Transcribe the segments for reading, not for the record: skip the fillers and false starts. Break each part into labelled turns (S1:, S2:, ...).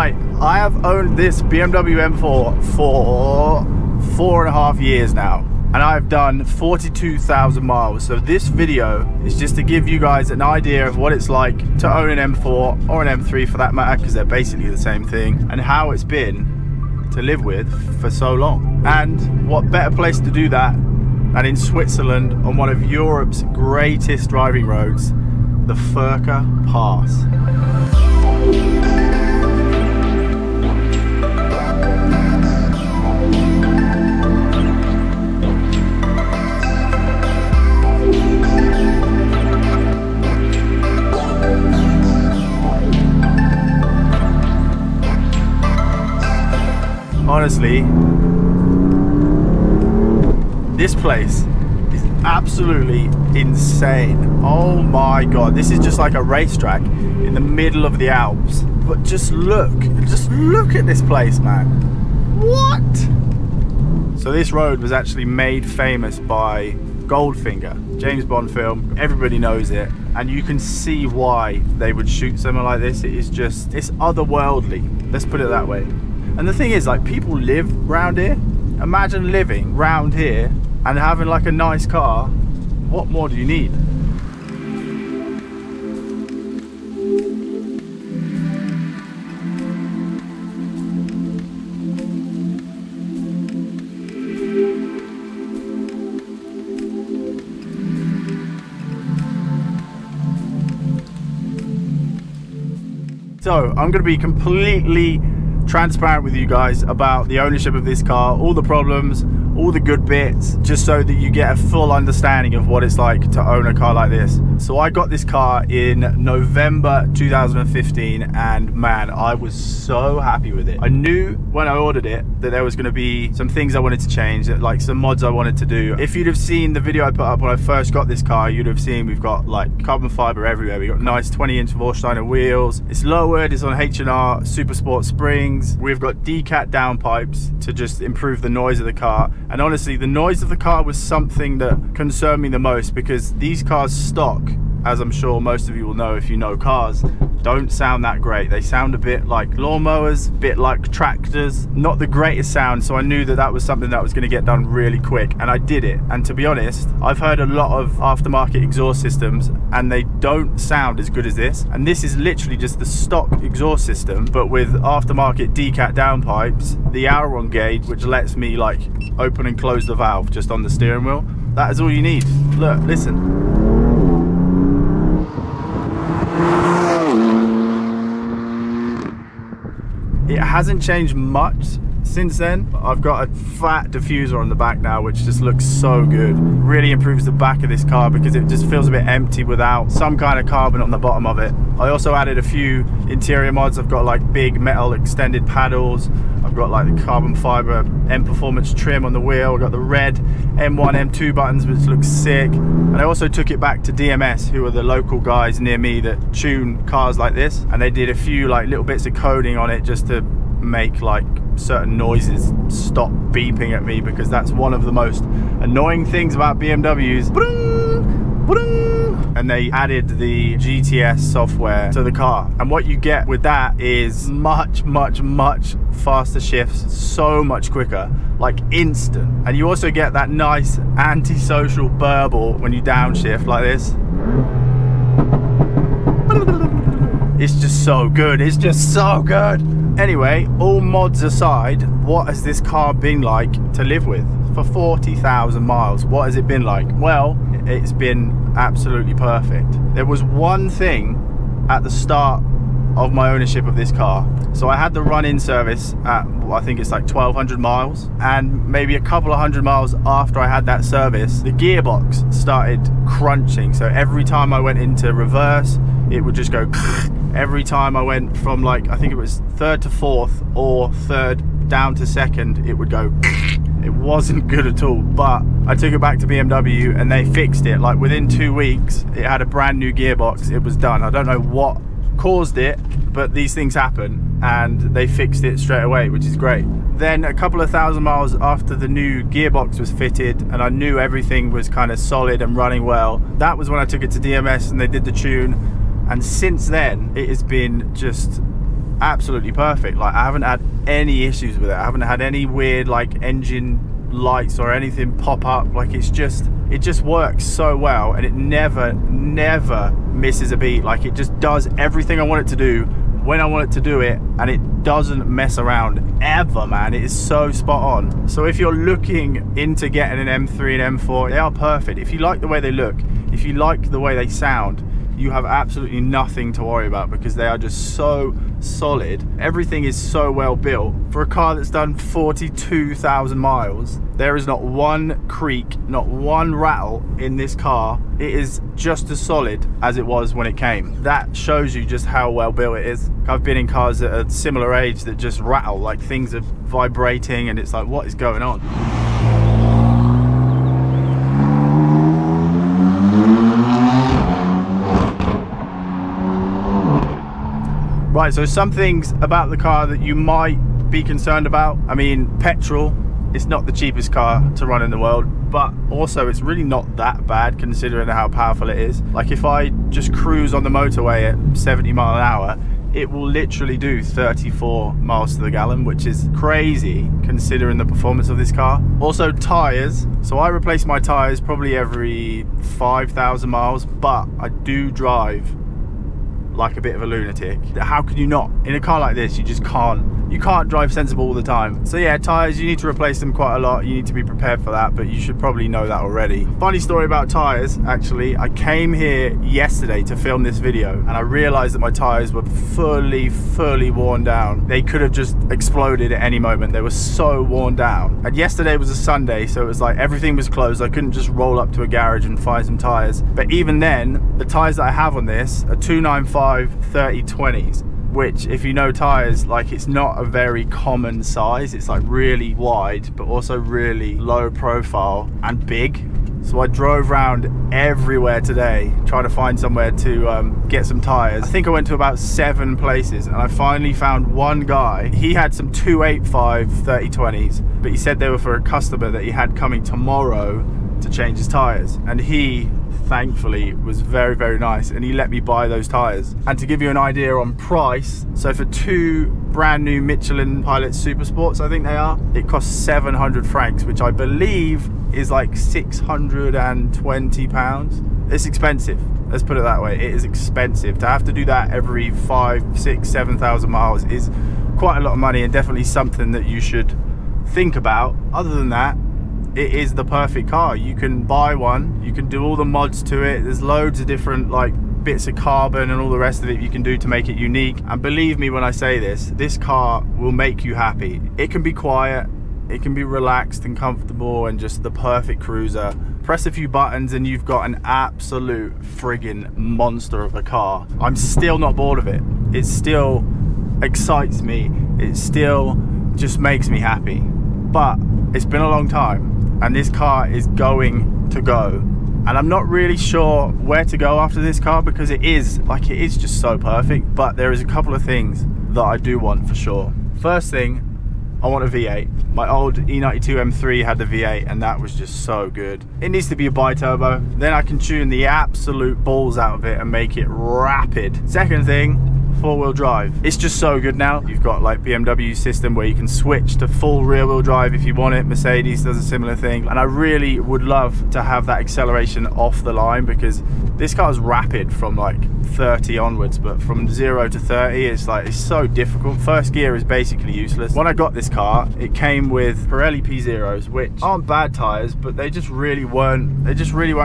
S1: Right, I have owned this BMW M4 for 4.5 years now, and I've done 42,000 miles. So this video is just to give you guys an idea of what it's like to own an M4 or an M3 for that matter, because they're basically the same thing, and how it's been to live with for so long. And what better place to do that than in Switzerland on one of Europe's greatest driving roads, the Furka Pass. Honestly, this place is absolutely insane. Oh my god, this is just like a racetrack in the middle of the Alps. But just look at this place, man. What? So this road was actually made famous by Goldfinger, James Bond film. Everybody knows it, and you can see why they would shoot something like this. It is just, it's otherworldly, let's put it that way. And the thing is, like, people live round here. Imagine living round here and having like a nice car. What more do you need? So I'm going to be completely transparent with you guys about the ownership of this car, all the problems, all the good bits, just so that you get a full understanding of what it's like to own a car like this. So I got this car in November 2015, and man, I was so happy with it. I knew when I ordered it that there was going to be some things I wanted to change, like some mods I wanted to do. If you'd have seen the video I put up when I first got this car, you'd have seen we've got like carbon fiber everywhere. We've got nice 20-inch Vorsteiner wheels. It's lowered, it's on H&R Super Sport springs. We've got decat downpipes to just improve the noise of the car. And honestly, the noise of the car was something that concerned me the most, because these cars stock, as I'm sure most of you will know if you know cars, don't sound that great. They sound a bit like lawnmowers, a bit like tractors, not the greatest sound. So I knew that that was something that was going to get done really quick, and I did it. And to be honest, I've heard a lot of aftermarket exhaust systems and they don't sound as good as this. And this is literally just the stock exhaust system, but with aftermarket decat downpipes, the aileron gauge, which lets me like open and close the valve just on the steering wheel. That is all you need. Look, listen. It hasn't changed much since then. I've got a fat diffuser on the back now, which just looks so good. Really improves the back of this car because it just feels a bit empty without some kind of carbon on the bottom of it. I also added a few interior mods. I've got like big metal extended paddles. I've got like the carbon fiber M Performance trim on the wheel. I've got the red M1, M2 buttons, which looks sick. And I also took it back to DMS, who are the local guys near me that tune cars like this. And they did a few like little bits of coding on it just to make like certain noises stop beeping at me, because that's one of the most annoying things about BMWs. And they added the GTS software to the car, and what you get with that is much faster shifts, so much quicker, like instant. And you also get that nice antisocial burble when you downshift like this. It's just so good, it's just so good. Anyway, all mods aside, what has this car been like to live with for 40,000 miles? What has it been like? Well, it's been absolutely perfect. There was one thing at the start of my ownership of this car. So I had the run-in service at, well, I think it's like 1,200 miles, and maybe a couple of hundred miles after I had that service, the gearbox started crunching. So every time I went into reverse, it would just go. Every time I went from like, I think it was third to fourth or third down to second, it would go. It wasn't good at all, but I took it back to BMW and they fixed it. Like within 2 weeks, it had a brand new gearbox. It was done. I don't know what caused it, but these things happen, and they fixed it straight away, which is great. Then a couple of thousand miles after the new gearbox was fitted and I knew everything was kind of solid and running well, that was when I took it to DMS and they did the tune. And since then, it has been just absolutely perfect. Like, I haven't had any issues with it. I haven't had any weird like engine lights or anything pop up. Like, it just works so well, and it never misses a beat. Like, it just does everything I want it to do when I want it to do it, and it doesn't mess around ever, man. It is so spot on. So if you're looking into getting an M3 and M4, they are perfect. If you like the way they look, if you like the way they sound, you have absolutely nothing to worry about, because they are just so solid. Everything is so well built. For a car that's done 42,000 miles, there is not one creak, not one rattle in this car. It is just as solid as it was when it came. That shows you just how well built it is. I've been in cars at a similar age that just rattle, like things are vibrating, and it's like, what is going on? Right, so some things about the car that you might be concerned about. I mean, petrol, it's not the cheapest car to run in the world, but also it's really not that bad considering how powerful it is. Like, if I just cruise on the motorway at 70 mile an hour, it will literally do 34 miles to the gallon, which is crazy considering the performance of this car. Also, tires. So I replace my tires probably every 5,000 miles, but I do drive like a bit of a lunatic. How could you not? In a car like this, you just can't. You can't drive sensible all the time. So yeah, tires, you need to replace them quite a lot. You need to be prepared for that, but you should probably know that already. Funny story about tires, actually. I came here yesterday to film this video, and I realized that my tires were fully worn down. They could have just exploded at any moment. They were so worn down. And yesterday was a Sunday, so it was like everything was closed. I couldn't just roll up to a garage and find some tires. But even then, the tires that I have on this are 295 30/20s. Which, if you know tires, like, it's not a very common size. It's like really wide, but also really low profile and big. So I drove around everywhere today trying to find somewhere to get some tires. I think I went to about 7 places, and I finally found one guy. He had some 285 30/20s, but he said they were for a customer that he had coming tomorrow to change his tires. And he, thankfully, was very nice, and he let me buy those tires. And to give you an idea on price, so for 2 brand new Michelin Pilot Super Sports, I think they are, it costs 700 francs, which I believe is like 620 pounds. It's expensive, let's put it that way. It is expensive. To have to do that every 5, 6, 7,000 miles is quite a lot of money, and definitely something that you should think about. Other than that, it is the perfect car. You can buy one, you can do all the mods to it. There's loads of different like bits of carbon and all the rest of it you can do to make it unique. And believe me when I say this car will make you happy. It can be quiet, it can be relaxed and comfortable, and just the perfect cruiser. Press a few buttons and you've got an absolute friggin' monster of a car. I'm still not bored of it. It still excites me. It still just makes me happy. But it's been a long time, and this car is going to go, and I'm not really sure where to go after this car, because it is just so perfect. But there is a couple of things that I do want for sure. First thing, I want a V8. My old E92 M3 had the V8, and that was just so good. It needs to be a bi-turbo, then I can tune the absolute balls out of it and make it rapid. Second thing, 4-wheel drive. It's just so good now. You've got like BMW system where you can switch to full rear-wheel drive if you want it. Mercedes does a similar thing, and I really would love to have that acceleration off the line, because this car is rapid from like 30 onwards, but from 0 to 30 it's so difficult. First gear is basically useless. When I got this car, it came with Pirelli P0s, which aren't bad tires, but they just really weren't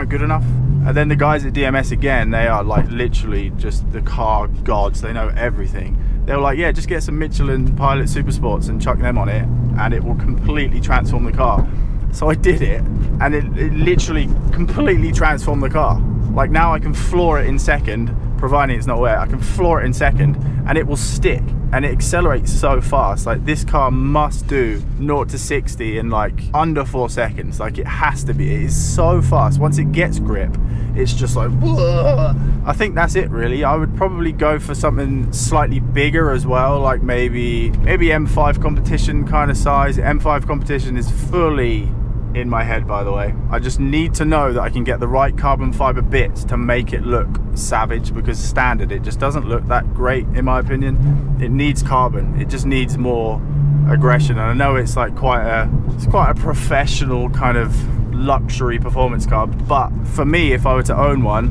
S1: good enough. And then the guys at DMS, again, they are like literally just the car gods. They know everything. They were like, yeah, just get some Michelin Pilot Super Sports and chuck them on it, and it will completely transform the car. So I did it, and it literally completely transformed the car. Like, now I can floor it in second, providing it's not wet. I can floor it in second, and it will stick, and it accelerates so fast. Like, this car must do 0 to 60 in like under 4 seconds. Like, it has to be. It is so fast. Once it gets grip, it's just like, whoa. I think that's it really. I would probably go for something slightly bigger as well, like maybe M5 competition kind of size. M5 competition is fully in my head, by the way. I just need to know that I can get the right carbon fiber bits to make it look savage, because standard, it just doesn't look that great in my opinion. It needs carbon, it just needs more aggression. And I know it's like quite a professional kind of luxury performance car, but for me, if I were to own one,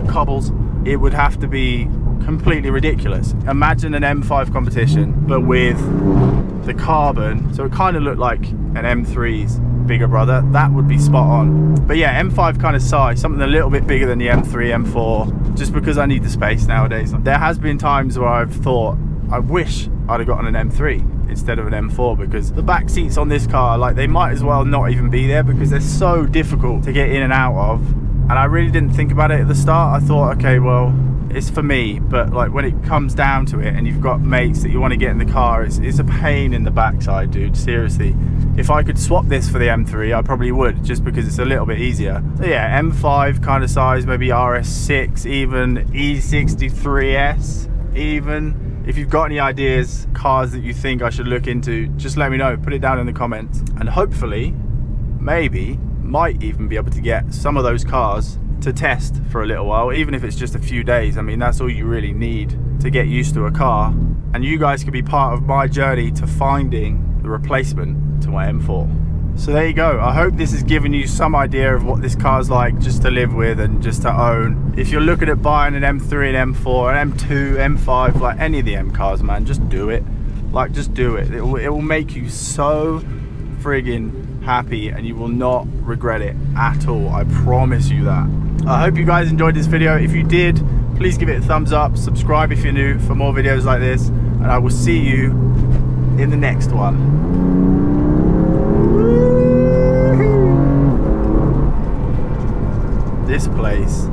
S1: cobbles, it would have to be completely ridiculous. Imagine an M5 competition, but with the carbon, so it kind of looked like an M3's bigger brother. That would be spot on. But yeah, M5 kind of size, something a little bit bigger than the M3, M4, just because I need the space nowadays. There has been times where I've thought, I wish I'd have gotten an M3 instead of an M4, because the back seats on this car, like, they might as well not even be there because they're so difficult to get in and out of. And I really didn't think about it at the start. I thought, okay, well, it's for me, but like when it comes down to it and you've got mates that you want to get in the car, it's a pain in the backside, dude, seriously. If I could swap this for the M3, I probably would, just because it's a little bit easier. So yeah, M5 kind of size, maybe RS6, even E63S, even. If you've got any ideas, cars that you think I should look into, just let me know, put it down in the comments. And hopefully, maybe, might even be able to get some of those cars to test for a little while, even if it's just a few days. I mean, that's all you really need to get used to a car, and you guys could be part of my journey to finding the replacement to my M4. So there you go. I hope this has given you some idea of what this car's like just to live with and just to own. If you're looking at buying an M3, an M4, an M2, M5, like any of the M cars, man, just do it. Like, just do it. It will make you so friggin' happy, and you will not regret it at all. I promise you that. I hope you guys enjoyed this video. If you did, please give it a thumbs up, subscribe if you're new for more videos like this, and I will see you in the next one. This place